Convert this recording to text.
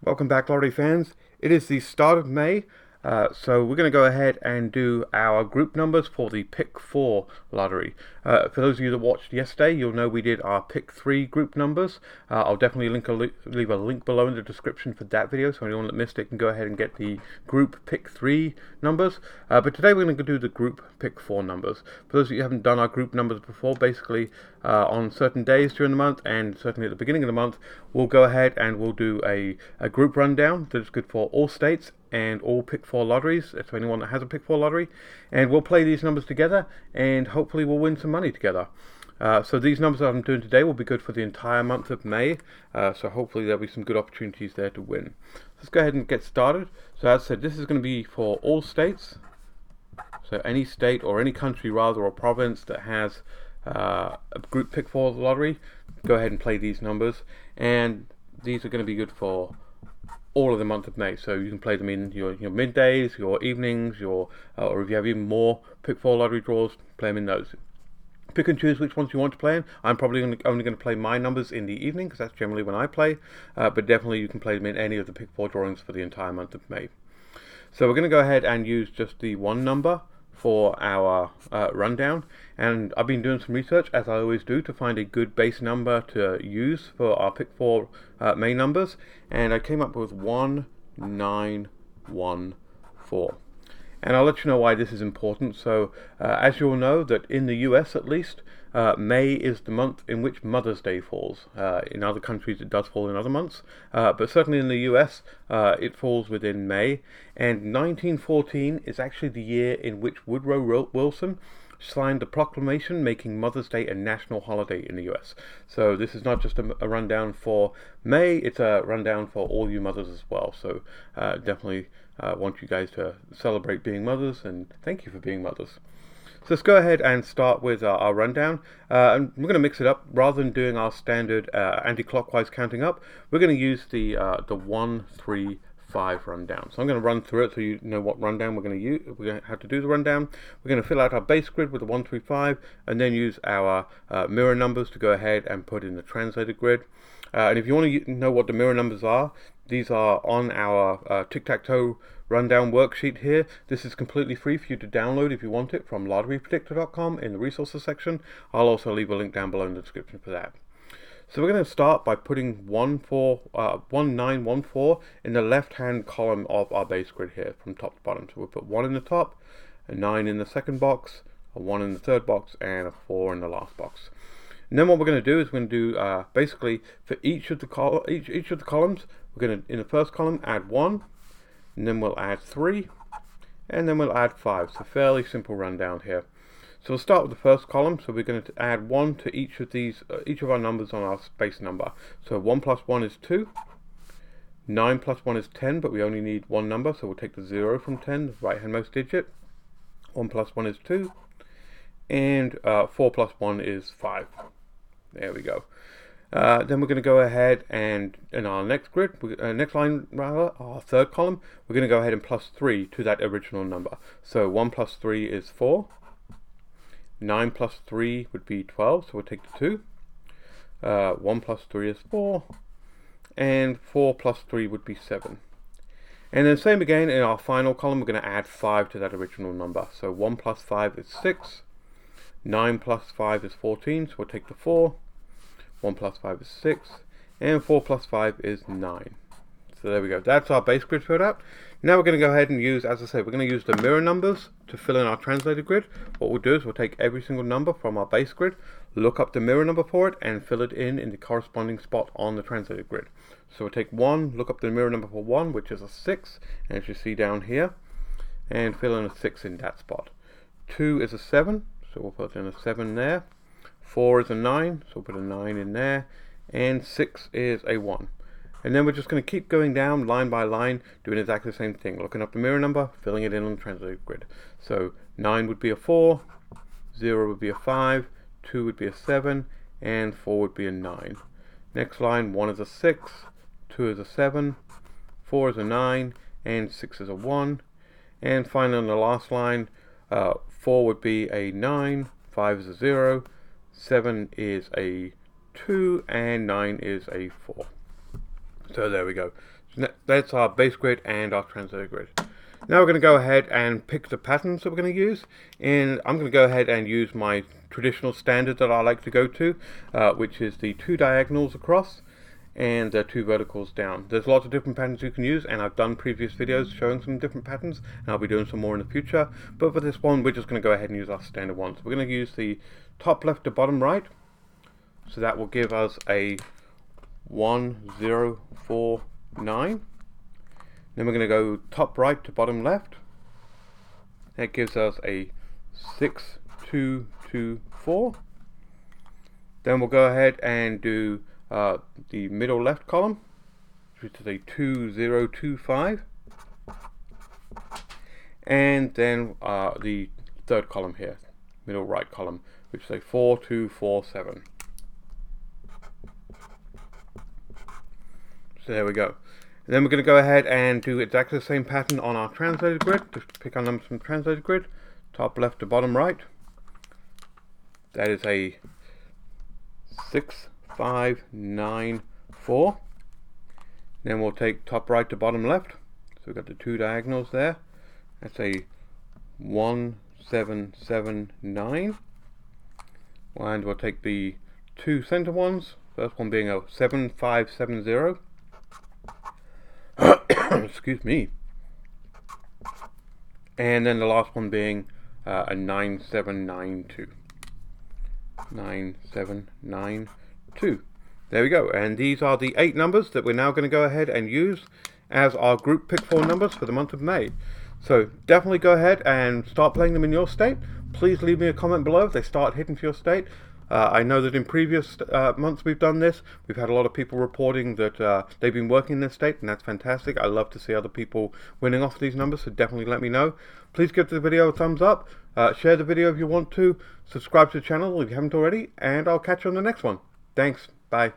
Welcome back, lottery fans. It is the start of May, so we're going to go ahead and do our group numbers for the Pick 4 lottery. For those of you that watched yesterday, you'll know we did our Pick 3 group numbers. I'll definitely leave a link below in the description for that video, so anyone that missed it can go ahead and get the group Pick 3 numbers. But today we're going to do the group Pick 4 numbers. For those of you who haven't done our group numbers before, basically on certain days during the month and certainly at the beginning of the month, we'll go ahead and we'll do a group rundown that's good for all states and all Pick 4 lotteries. That's for anyone that has a Pick 4 lottery. And we'll play these numbers together and hopefully we'll win some money together. So these numbers that I'm doing today will be good for the entire month of May. So hopefully there'll be some good opportunities there to win. Let's go ahead and get started. So as I said, this is going to be for all states. So any state or any country rather or province that has a group Pick 4 lottery, go ahead and play these numbers. And these are going to be good for all of the month of May, so you can play them in your middays, your evenings, or if you have even more Pick 4 lottery draws, play them in those. Pick and choose which ones you want to play in. I'm probably only going to play my numbers in the evening because that's generally when I play, but definitely you can play them in any of the Pick 4 drawings for the entire month of May. So we're going to go ahead and use just the one number for our rundown, and I've been doing some research, as I always do, to find a good base number to use for our Pick 4 May numbers, and I came up with 1914. And I'll let you know why this is important. So as you'll know, that in the US at least, May is the month in which Mother's Day falls. In other countries it does fall in other months, but certainly in the US it falls within May. And 1914 is actually the year in which Woodrow Wilson signed the proclamation making Mother's Day a national holiday in the US. So this is not just a rundown for May, it's a rundown for all you mothers as well. So definitely want you guys to celebrate being mothers, and thank you for being mothers. So let's go ahead and start with our rundown, and we're going to mix it up. Rather than doing our standard anti-clockwise counting up, we're going to use the 1, 3, 5 rundown. So I'm going to run through it so you know what rundown we're going to use. We're going to have to do the rundown. We're going to fill out our base grid with the 1, 3, 5, and then use our mirror numbers to go ahead and put in the translated grid. And if you want to know what the mirror numbers are, these are on our tic-tac-toe rundown worksheet here. This is completely free for you to download if you want it from lotterypredictor.com in the resources section. I'll also leave a link down below in the description for that. So we're going to start by putting 1914 in the left-hand column of our base grid here from top to bottom. So we'll put 1 in the top, a 9 in the second box, a 1 in the third box, and a 4 in the last box. And then what we're going to do is we're going to do basically for each of the columns, we're going to, in the first column, add 1, and then we'll add 3, and then we'll add 5. So fairly simple rundown here. So we'll start with the first column. So we're going to add 1 to each of these, each of our numbers on our base number. So 1 plus 1 is 2. 9 plus 1 is 10, but we only need one number, so we'll take the 0 from 10, the right-handmost digit. 1 plus 1 is 2, and 4 plus 1 is 5. There we go. Then we're going to go ahead and in our next grid, next line rather, our third column, we're going to go ahead and plus 3 to that original number. So 1 plus 3 is 4. 9 plus 3 would be 12, so we'll take the 2. 1 plus 3 is 4. And 4 plus 3 would be 7. And then same again in our final column, we're going to add 5 to that original number. So 1 plus 5 is 6. 9 plus 5 is 14, so we'll take the 4. 1 plus 5 is 6. And 4 plus 5 is 9. So there we go. That's our base grid filled out. Now we're going to go ahead and use, as I said, we're going to use the mirror numbers to fill in our translated grid. What we'll do is we'll take every single number from our base grid, look up the mirror number for it, and fill it in the corresponding spot on the translated grid. So we'll take 1, look up the mirror number for 1, which is a 6, as you see down here, and fill in a 6 in that spot. 2 is a 7, so we'll put in a 7 there. 4 is a 9, so we'll put a 9 in there. And 6 is a 1. And then we're just going to keep going down line by line, doing exactly the same thing. Looking up the mirror number, filling it in on the translated grid. So 9 would be a 4, 0 would be a 5, 2 would be a 7, and 4 would be a 9. Next line, 1 is a 6, 2 is a 7, 4 is a 9, and 6 is a 1. And finally on the last line, 4 would be a 9, 5 is a 0, 7 is a 2, and 9 is a 4. So there we go. That's our base grid and our translated grid. Now we're going to go ahead and pick the patterns that we're going to use, and I'm going to go ahead and use my traditional standard that I like to go to, which is the 2 diagonals across and 2 verticals down. There's lots of different patterns you can use, and I've done previous videos showing some different patterns, and I'll be doing some more in the future, but for this one we're just going to go ahead and use our standard one. So we're going to use the top left to bottom right, so that will give us a 1, 0, 4, 9. Then we're going to go top right to bottom left. That gives us a 6, 2, 2, 4. Then we'll go ahead and do the middle left column, which is a 2, 0, 2, 5. And then the third column here, middle right column, which is a 4, 2, 4, 7. So there we go. And then we're going to go ahead and do exactly the same pattern on our translated grid. Just pick our numbers from translated grid, top left to bottom right. That is a 6, 5, 9, 4. Then we'll take top right to bottom left. So we've got the 2 diagonals there. That's a 1, 7, 7, 9. And we'll take the 2 center ones. First one being a 7, 5, 7, 0. Excuse me. And then the last one being a 9, 7, 9, 2. 9, 7, 9, 2. There we go. And these are the 8 numbers that we're now going to go ahead and use as our group pick 4 numbers for the month of May. So definitely go ahead and start playing them in your state. Please leave me a comment below if they start hitting for your state. I know that in previous months we've done this. We've had a lot of people reporting that they've been working in this state, and that's fantastic. I love to see other people winning off these numbers, so definitely let me know. Please give the video a thumbs up, share the video if you want to, subscribe to the channel if you haven't already, and I'll catch you on the next one. Thanks, bye.